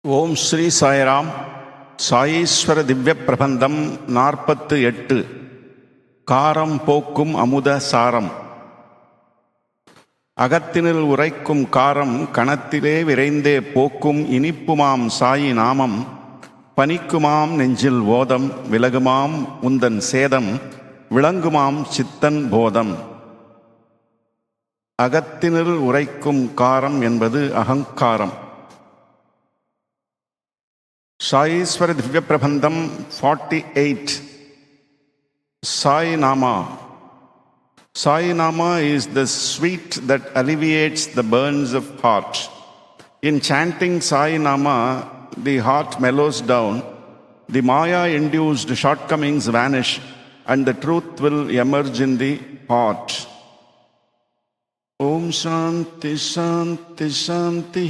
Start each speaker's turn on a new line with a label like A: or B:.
A: ஓம் ஸ்ரீ சாய்ராம். சாயீஸ்வர திவ்ய பிரபந்தம் 48. காரம் போக்கும் அமுத சாரம். அகத்தினில் உரைக்கும் காரம் கணத்திலே விரைந்தே போக்கும் இனிப்புமாம் சாயி நாமம். பனிக்குமாம் நெஞ்சில் ஓதம் விலகுமாம் உந்தன் சேதம் விளங்குமாம் சித்தன் போதம். அகத்தினில் உரைக்கும் காரம் என்பது அகங்காரம். சாயீஸ்வர Divya Prabandham 48. Sai Nama. Sai Nama is the sweet that alleviates the burns of heart. In chanting Sai Nama, the heart mellows down, the Maya-induced shortcomings vanish, and the truth will emerge in the heart. Om Shanti Shanti Shanti.